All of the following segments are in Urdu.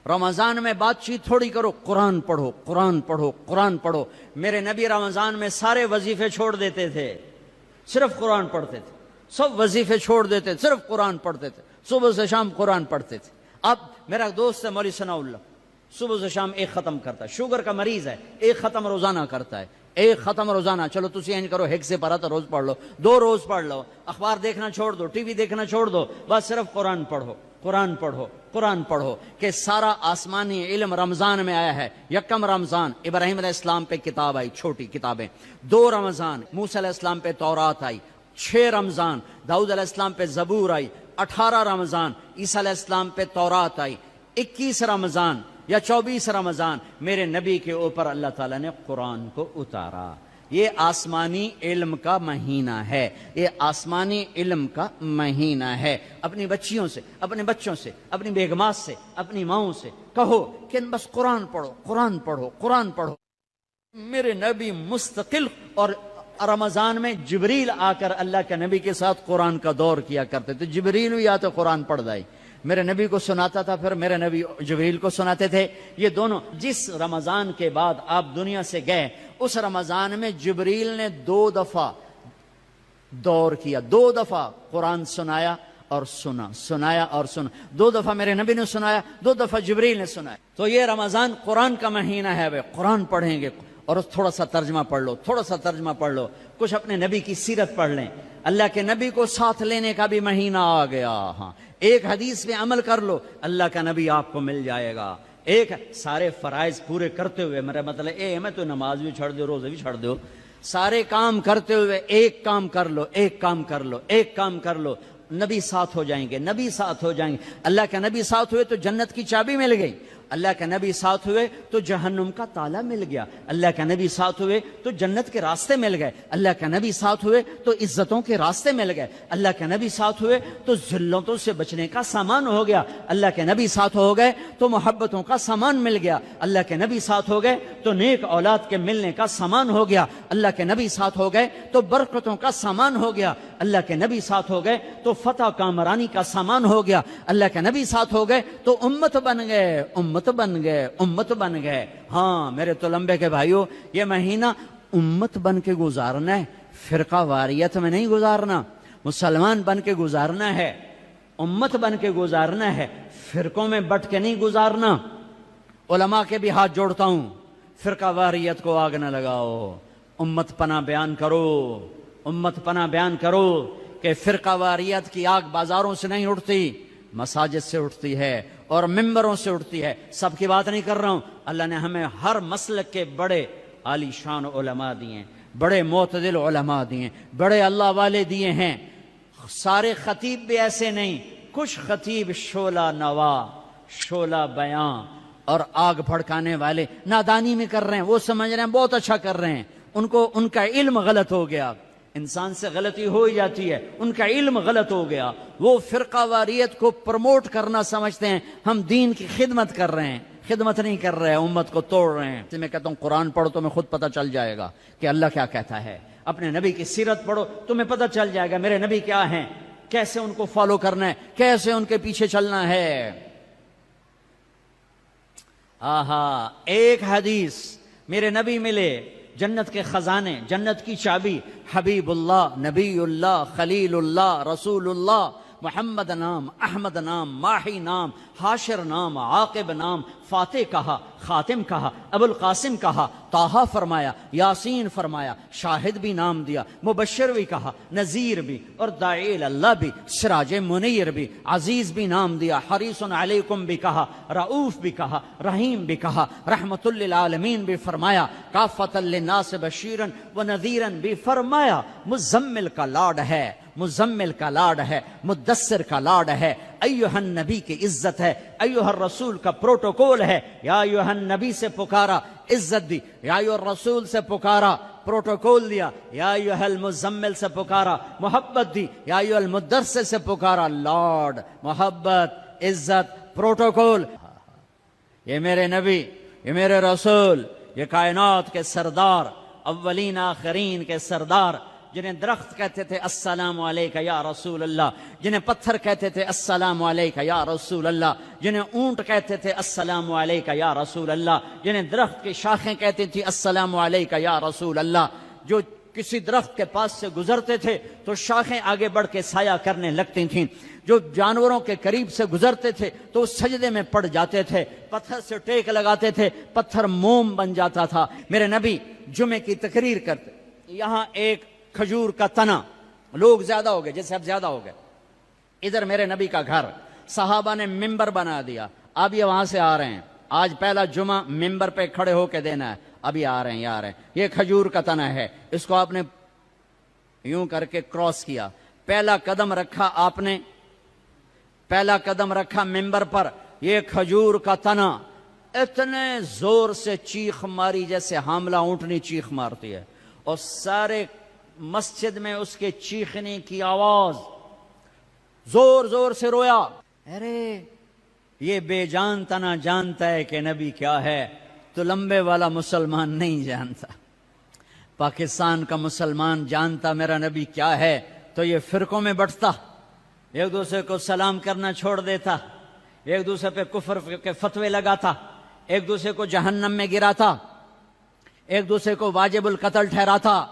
رمضان میں بات چیت تھوڑی کرو، قرآن پڑھو، قرآن پڑھو، قرآن پڑھو۔ میرے نبی رمضان میں سارے وظیفے چھوڑ دیتے تھے، صرف قرآن پڑھتے تھے، سب وظیفے چھوڑ دیتے، صرف قرآن پڑھتے تھے، صبح سے شام قرآن پڑھتے تھے۔ اب میرا دوست ہے مولوی ثناء اللہ، صبح سے شام ایک ختم کرتا ہے، شوگر کا مریض ہے، ایک ختم روزانہ کرتا ہے، ایک ختم روزانہ۔ چلو تسی اینج کرو، ایک سے پارا تو روز پڑھ لو، 2 روز پڑھ لو، اخبار دیکھنا چھوڑ دو، ٹی وی دیکھنا چھوڑ دو، بس صرف قرآن پڑھو، قرآن پڑھو، قرآن پڑھو۔ کہ سارا آسمانی علم رمضان میں آیا ہے۔ یکم رمضان ابراہیم علیہ السلام پہ کتاب آئی، چھوٹی کتابیں۔ 2 رمضان موسیٰ علیہ السلام پہ تورات آئی۔ 6 رمضان داؤد علیہ السلام پہ زبور آئی۔ 18 رمضان عیسیٰ علیہ السلام پہ تورات آئی۔ 21 رمضان یا 24 رمضان میرے نبی کے اوپر اللہ تعالیٰ نے قرآن کو اتارا۔ یہ آسمانی علم کا مہینہ ہے، یہ آسمانی علم کا مہینہ ہے۔ اپنی بچیوں سے، اپنے بچوں سے، اپنی بیگمات سے، اپنی ماؤں سے کہو کہ بس قرآن پڑھو، قرآن پڑھو، قرآن پڑھو۔ میرے نبی مستقل، اور رمضان میں جبریل آ کر اللہ کے نبی کے ساتھ قرآن کا دور کیا کرتے تھے۔ جبریل بھی آتے قرآن پڑھ دائی، میرے نبی کو سناتا تھا، پھر میرے نبی جبریل کو سناتے تھے۔ یہ دونوں، جس رمضان کے بعد آپ دنیا سے گئے اس رمضان میں جبریل نے 2 دفعہ دور کیا، 2 دفعہ قرآن سنایا اور سنا، سنایا اور سنا۔ 2 دفعہ میرے نبی نے سنایا، 2 دفعہ جبریل نے سنایا۔ تو یہ رمضان قرآن کا مہینہ ہے، بھائی قرآن پڑھیں گے، اور تھوڑا سا ترجمہ پڑھ لو، تھوڑا سا ترجمہ پڑھ لو، کچھ اپنے نبی کی سیرت پڑھ لیں۔ اللہ کے نبی کو ساتھ لینے کا بھی مہینہ آ گیا۔ ہاں، ایک حدیث پہ عمل کر لو، اللہ کا نبی آپ کو مل جائے گا۔ ایک سارے فرائض پورے کرتے ہوئے، میرا مطلب میں تو نماز بھی چھڑ دو، روزے بھی چھڑ دو، سارے کام کرتے ہوئے ایک کام کر لو، ایک کام کر لو، ایک کام کر لو، نبی ساتھ ہو جائیں گے، نبی ساتھ ہو جائیں گے۔ اللہ کا نبی ساتھ ہوئے تو جنت کی چابی مل گئی، اللہ کا نبی ساتھ ہوئے تو جہنم کا تالا مل گیا، اللہ کا نبی ساتھ ہوئے تو جنت کے راستے مل گئے، اللہ کا نبی ساتھ ہوئے تو عزتوں کے راستے مل گئے، اللہ کے نبی ساتھ ہوئے تو ذلتوں سے بچنے کا سامان ہو گیا، اللہ کے نبی ساتھ ہو گئے تو محبتوں کا سامان مل گیا، اللہ کے نبی ساتھ ہو گئے تو نیک اولاد کے ملنے کا سامان ہو گیا، اللہ کے نبی ساتھ ہو گئے تو برکتوں کا سامان ہو گیا، اللہ کے نبی ساتھ ہو گئے تو فتح کامرانی کا سامان ہو گیا، اللہ کے نبی ساتھ ہو گئے تو امت بن گئے، امت بن گئے، امت بن گئے۔ ہاں میرے تو لمبے کے بھائیوں، یہ مہینہ امت بن کے گزارنا ہے، فرقہ واریت میں نہیں گزارنا، مسلمان بن کے گزارنا ہے، امت بن کے گزارنا ہے، فرقوں میں بٹ کے نہیں گزارنا۔ علماء کے بھی ہاتھ جوڑتا ہوں، فرقہ واریت کو آگ نہ لگاؤ، امت پناہ بیان کرو، امت پناہ بیان کرو کہ فرقہ واریت کی آگ بازاروں سے نہیں اٹھتی، مساجد سے اٹھتی ہے اور ممبروں سے اٹھتی ہے۔ سب کی بات نہیں کر رہا ہوں، اللہ نے ہمیں ہر مسلک کے بڑے عالی شان علماء دیے ہیں، بڑے معتدل علماء دیے ہیں، بڑے اللہ والے دیے ہیں۔ سارے خطیب بھی ایسے نہیں، کچھ خطیب شعلہ نوا، شعلہ بیاں اور آگ بھڑکانے والے نادانی میں کر رہے ہیں، وہ سمجھ رہے ہیں بہت اچھا کر رہے ہیں، ان کا علم غلط ہو گیا۔ انسان سے غلطی ہو ہی جاتی ہے، ان کا علم غلط ہو گیا، وہ فرقہ واریت کو پروموٹ کرنا سمجھتے ہیں ہم دین کی خدمت کر رہے ہیں، خدمت نہیں کر رہے ہیں، امت کو توڑ رہے ہیں۔ میں کہتا ہوں قرآن پڑھو تمہیں خود پتہ چل جائے گا کہ اللہ کیا کہتا ہے، اپنے نبی کی سیرت پڑھو تمہیں پتہ چل جائے گا میرے نبی کیا ہیں، کیسے ان کو فالو کرنا ہے، کیسے ان کے پیچھے چلنا ہے۔ آہا، ایک حدیث میرے نبی ملے، جنت کے خزانے، جنت کی چابی، حبیب اللہ، نبی اللہ، خلیل اللہ، رسول اللہ، محمد نام، احمد نام، ماہی نام، حاشر نام، عاقب نام، فاتح کہا، خاتم کہا، ابو القاسم کہا، طٰہٰ فرمایا، یاسین فرمایا، شاہد بھی نام دیا، مبشر بھی کہا، نذیر بھی، اور داعی اللہ بھی، سراج منیر بھی، عزیز بھی نام دیا، حریص علیکم بھی کہا، رؤوف بھی کہا، رحیم بھی کہا، رحمت للعالمین بھی فرمایا، کافۃ للناس بشیرا و نذیرا بھی فرمایا۔ مزمل کا لاڈ ہے، مزمل کا لاڈ ہے، مدثر کا لاڈ ہے، ایھا النبی کی عزت ہے، ایھا الرسول کا پروٹوکول ہے، یا ایھا النبی سے پکارا عزت دی، یا ایھا الرسول سے پکارا پروٹوکول دیا، یا ایھا المزمل سے پکارا محبت دی، یا ایھا المدثر سے پکارا لاڈ، محبت، عزت، پروٹوکول۔ یہ میرے نبی، یہ میرے رسول، یہ کائنات کے سردار، اولین آخرین کے سردار، جنہیں درخت کہتے تھے السلام علیکہ یا رسول اللہ، جنہیں پتھر کہتے تھے السلام علیکہ یا رسول اللہ، جنہیں اونٹ کہتے تھے السلام علیکہ یا رسول اللہ، جنہیں درخت کی شاخیں کہتی تھی السلام علیکہ یا رسول اللہ، جو کسی درخت کے پاس سے گزرتے تھے تو شاخیں آگے بڑھ کے سایہ کرنے لگتی تھیں، جو جانوروں کے قریب سے گزرتے تھے تو سجدے میں پڑ جاتے تھے، پتھر سے ٹیک لگاتے تھے، پتھر موم بن جاتا تھا۔ میرے نبی جمعے کی تقریر کرتے، یہاں ایک کھجور کا تنا، لوگ زیادہ ہو گئے، جیسے اب زیادہ ہو گئے، ادھر میرے نبی کا گھر، صحابہ نے ممبر بنا دیا، اب یہ وہاں سے آ رہے ہیں، آج پہلا جمعہ ممبر پہ کھڑے ہو کے دینا ہے، ابھی آ رہے ہیں، آ رہے ہیں، یہ کھجور کا تنا ہے، اس کو آپ نے یوں کر کے کراس کیا، پہلا قدم رکھا آپ نے، پہلا قدم رکھا ممبر پر، یہ کھجور کا تنا، اتنے زور سے چیخ ماری جیسے حاملہ اونٹنی چیخ مارتی ہے، اور سارے مسجد میں اس کے چیخنے کی آواز، زور زور سے رویا، ارے یہ بے جان تنا جانتا ہے کہ نبی کیا ہے، تو لمبے والا مسلمان نہیں جانتا۔ پاکستان کا مسلمان جانتا میرا نبی کیا ہے تو یہ فرقوں میں بٹتا، ایک دوسرے کو سلام کرنا چھوڑ دیتا، ایک دوسرے پہ کفر کے فتوے لگاتا، ایک دوسرے کو جہنم میں گراتا، ایک دوسرے کو واجب القتل ٹھہراتا۔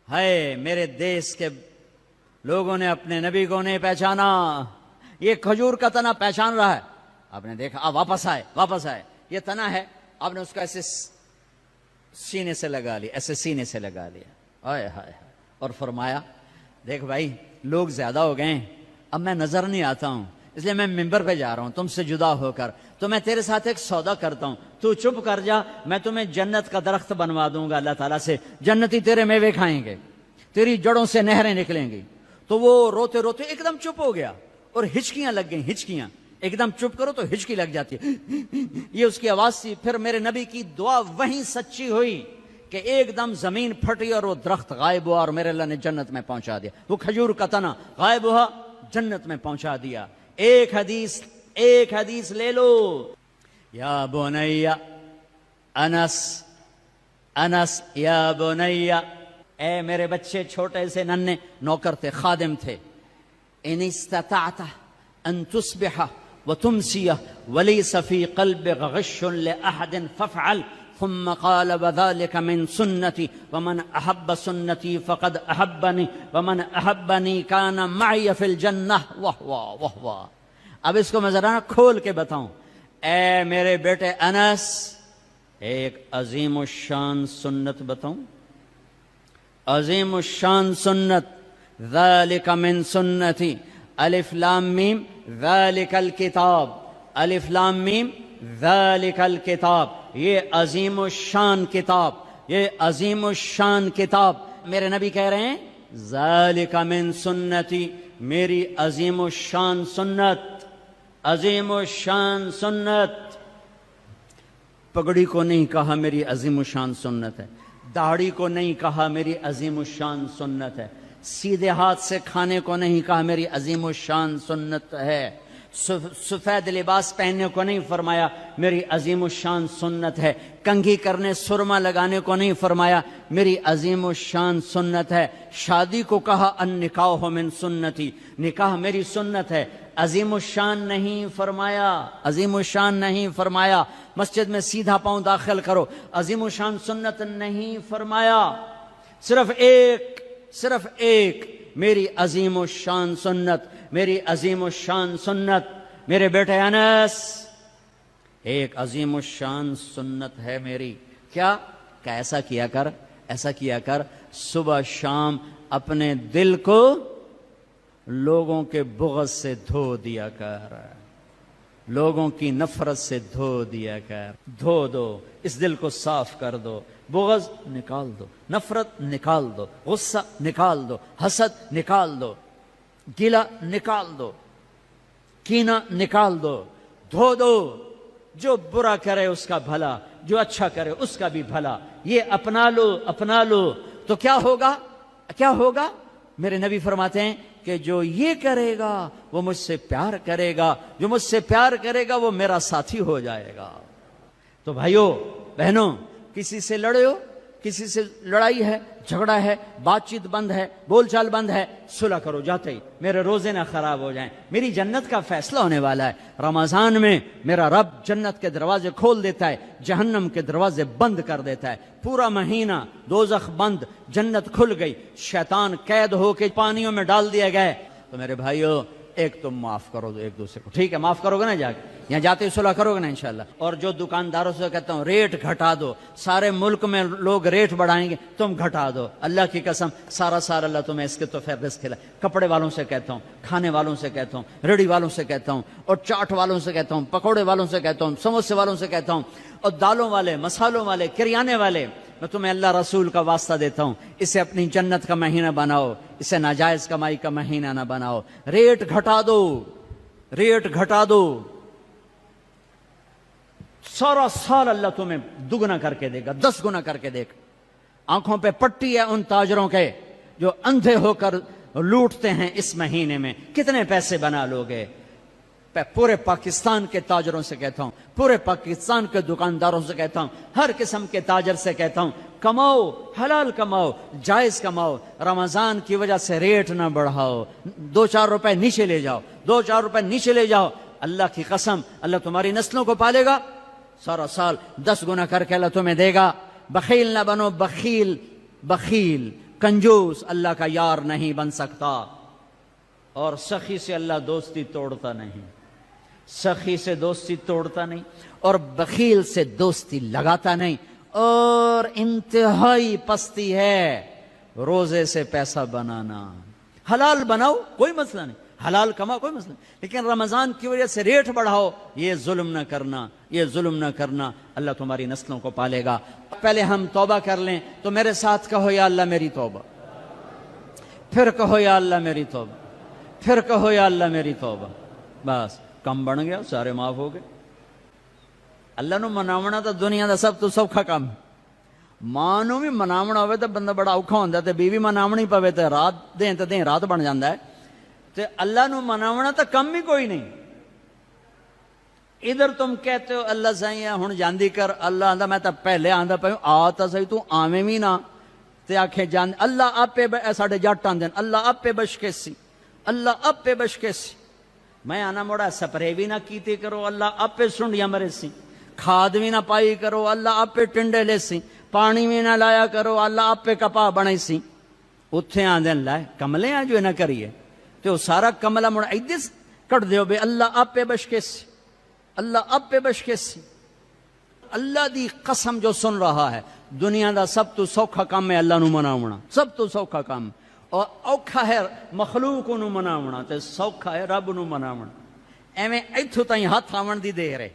ہے میرے دیس کے لوگوں نے اپنے نبی کو نہیں پہچانا، یہ کھجور کا تنا پہچان رہا ہے، آپ نے دیکھا، واپس آئے، یہ تنا ہے، آپ نے اس کا ایسے سینے سے لگا لیا، ایسے سینے سے لگا لیا، آئے ہائے، اور فرمایا دیکھ بھائی لوگ زیادہ ہو گئے، اب میں نظر نہیں آتا ہوں، اس لیے میں ممبر پہ جا رہا ہوں تم سے جدا ہو کر، تو میں تیرے ساتھ ایک سودا کرتا ہوں، تو چپ کر جا، میں تمہیں جنت کا درخت بنوا دوں گا اللہ تعالیٰ سے، جنتی تیرے میوے کھائیں گے، تیری جڑوں سے نہریں نکلیں گی۔ تو وہ روتے روتے ایک دم چپ ہو گیا، اور ہچکیاں لگ گئیں، ہچکیاں، ایک دم چپ کرو تو ہچکی لگ جاتی ہے، یہ اس کی آواز تھی۔ پھر میرے نبی کی دعا وہیں سچی ہوئی کہ ایک دم زمین پھٹی اور وہ درخت غائب ہوا، اور میرے اللہ نے جنت میں پہنچا دیا، وہ کھجور کا تنا غائب ہوا، جنت میں پہنچا دیا۔ ایک حدیث لے لو، یا بنی انس یا بنی، اے میرے بچے، چھوٹے سے ننھے نوکر تھے، خادم تھے، ان استطعت ان تصبح وتمسي وليس في قلبك غش لأحد فافعل، ثم قال وذلك من سنتي ومن أحب سنتي فقد أحبني ومن أحبني كان معي في الجنة۔ واہ اب اس کو میں ذرا کھول کے بتاؤں، اے میرے بیٹے انس، ایک عظیم الشان سنت بتاؤں، عظیم الشان سنت، ذالک من سنتی، الف لام میم ذالک الکتاب، الف لام میم ذالک الکتاب، یہ عظیم الشان کتاب، یہ عظیم الشان کتاب۔ میرے نبی کہہ رہے ہیں ذالک من سنتی، میری عظیم الشان سنت، عظیم الشان سنت۔ پگڑی کو نہیں کہا میری عظیم الشان سنت ہے، داڑھی کو نہیں کہا میری عظیم الشان سنت ہے، سیدھے ہاتھ سے کھانے کو نہیں کہا میری عظیم الشان سنت ہے، سفید لباس پہننے کو نہیں فرمایا میری عظیم الشان سنت ہے، کنگھی کرنے سرما لگانے کو نہیں فرمایا میری عظیم الشان سنت ہے، شادی کو کہا النکاح من سنتی، نکاح میری سنت ہے، عظیم الشان نہیں فرمایا، عظیم الشان نہیں فرمایا، مسجد میں سیدھا پاؤں داخل کرو، عظیم الشان سنت نہیں فرمایا، صرف ایک میری عظیم الشان سنت، میری عظیم الشان سنت۔ میرے بیٹے انس، ایک عظیم الشان سنت ہے میری، کیا کہ ایسا کیا کر صبح شام اپنے دل کو لوگوں کے بغض سے دھو دیا کر، لوگوں کی نفرت سے دھو دیا کر، دھو دو، اس دل کو صاف کر دو، بغض نکال دو، نفرت نکال دو، غصہ نکال دو، حسد نکال دو، گلہ نکال دو، کینہ نکال دو، دھو دو، جو برا کرے اس کا بھلا، جو اچھا کرے اس کا بھی بھلا، یہ اپنا لو تو کیا ہوگا؟ میرے نبی فرماتے ہیں کہ جو یہ کرے گا وہ مجھ سے پیار کرے گا، جو مجھ سے پیار کرے گا وہ میرا ساتھی ہو جائے گا۔ تو بھائیو بہنوں، کسی سے لڑے ہو کسی سے لڑائی ہے، جھگڑا ہے، بات چیت بند ہے، بول چال بند ہے، صلح کرو جاتے ہی، میرے روزے نہ خراب ہو جائیں، میری جنت کا فیصلہ ہونے والا ہے۔ رمضان میں میرا رب جنت کے دروازے کھول دیتا ہے، جہنم کے دروازے بند کر دیتا ہے۔ پورا مہینہ دوزخ بند، جنت کھل گئی، شیطان قید ہو کے پانیوں میں ڈال دیا گیا۔ تو میرے بھائیو، ایک تم معاف کرو دو ایک دوسرے کو، ٹھیک ہے؟ معاف کرو گے نا؟ جا کے یہاں جاتے ہی صلح کرو گے نا انشاءاللہ۔ اور جو دکانداروں سے کہتا ہوں ریٹ گھٹا دو، سارے ملک میں لوگ ریٹ بڑھائیں گے، تم گھٹا دو، اللہ کی قسم سارا سال اللہ تمہیں اس کے تو رزق کھلائے۔ کپڑے والوں سے کہتا ہوں، کھانے والوں سے کہتا ہوں، ریڑھی والوں سے کہتا ہوں، اور چاٹ والوں سے کہتا ہوں، پکوڑے والوں سے کہتا ہوں، سموسے والوں سے کہتا ہوں، اور دالوں والے، مسالوں والے، کریانے والے، میں تمہیں اللہ رسول کا واسطہ دیتا ہوں، اسے اپنی جنت کا مہینہ بناؤ، اسے ناجائز کمائی کا مہینہ نہ بناؤ۔ ریٹ گھٹا دو، ریٹ گھٹا دو، سارا سال اللہ تمہیں دگنا کر کے دے گا، 10 گنا کر کے دے گا۔ آنکھوں پہ پٹی ہے ان تاجروں کے جو اندھے ہو کر لوٹتے ہیں اس مہینے میں، کتنے پیسے بنا لوگے؟ پورے پاکستان کے تاجروں سے کہتا ہوں، پورے پاکستان کے دکانداروں سے کہتا ہوں، ہر قسم کے تاجر سے کہتا ہوں، کماؤ، حلال کماؤ، جائز کماؤ، رمضان کی وجہ سے ریٹ نہ بڑھاؤ، 2-4 روپے نیچے لے جاؤ، 2-4 روپے نیچے لے جاؤ، اللہ کی قسم اللہ تمہاری نسلوں کو پالے گا، سارا سال 10 گنا کر کے اللہ تمہیں دے گا۔ بخیل نہ بنو، بخیل بخیل کنجوس اللہ کا یار نہیں بن سکتا۔ اور سخی سے اللہ دوستی توڑتا نہیں، سخی سے دوستی توڑتا نہیں، اور بخیل سے دوستی لگاتا نہیں۔ اور انتہائی پستی ہے روزے سے پیسہ بنانا۔ حلال بناؤ کوئی مسئلہ نہیں، حلال کماؤ کوئی مسئلہ نہیں، لیکن رمضان کی وجہ سے ریٹ بڑھاؤ، یہ ظلم نہ کرنا، یہ ظلم نہ کرنا، اللہ تمہاری نسلوں کو پالے گا۔ پہلے ہم توبہ کر لیں، تو میرے ساتھ کہو یا اللہ میری توبہ، پھر کہو یا اللہ میری توبہ، پھر کہو یا اللہ میری توبہ۔ بس کم بن گیا، سارے معاف ہو گئے۔ اللہ نو مناونا تو دنیا دا سب تو سوکھا کام۔ ماں نو بھی مناونا ہوئے تو بندہ بڑا اوکھا ہوندا ہے، تے بیوی مناونی پوے تے رات دیں تے دیں رات بن جاندا ہے، تے اللہ نو مناونا تو کم ہی کوئی نہیں۔ ادھر تم کہتے ہو اللہ سائیں ہن جاندی کر، اللہ آندا میں تو پہلے آندا پیا آ تا صحیح، تو آویں وی نہ تے آکھے جان اللہ آپے ساڈے جٹ آندے اللہ آپے بشکے سی، اللہ آپے بشکے سی۔ میں آنا موڑا سپرے بھی نہ کیتے کرو، اللہ آپے سنڈیاں مرے سی، کھاد بھی نہ پائی کرو، اللہ آپے ٹنڈے لے سی، پانی بھی نہ لایا کرو، اللہ آپے کپا بنے سی۔ اتھے آندے لائے کملے ہیں جو نہ کریے، تو سارا کملہ موڑا ایدس کٹ دیو بے اللہ آپے بشکے سی، اللہ آپے بشکے سی۔ اللہ دی قسم جو سن رہا ہے، دنیا دا سب تو سوکھا کام ہے اللہ نو مناونا، سب تو سوکھا کام، اور اوکھا ہے مخلوق نو مناونا تے سوکھا ہے رب نو مناونا۔ ایویں ایتھوں تائیں ہاتھ آون دی دیر ہے،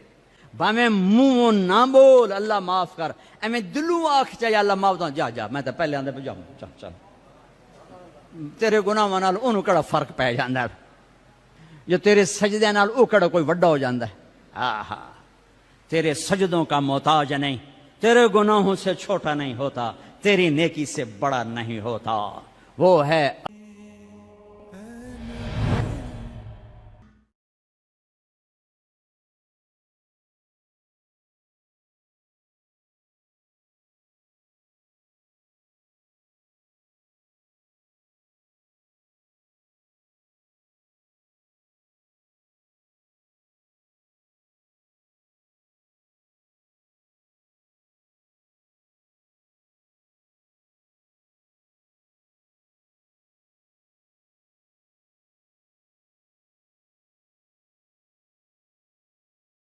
باویں منہ نہ بول اللہ معاف کر، ایویں دلوں آکھ چاہے اللہ معاف کر، جا جا میں تو پہلے آندے پہ جا چل چل، تیرے گناہاں نال اونوں کڑا فرق پہ جاندا ہے، جو تیرے سجدے نال او کڑا کوئی وڈا ہو جاندا ہے۔ آہا، تیرے سجدوں کا محتاج نہیں، تیرے گناہوں سے چھوٹا نہیں ہوتا، تیری نیکی سے بڑا نہیں ہوتا، وہ ہے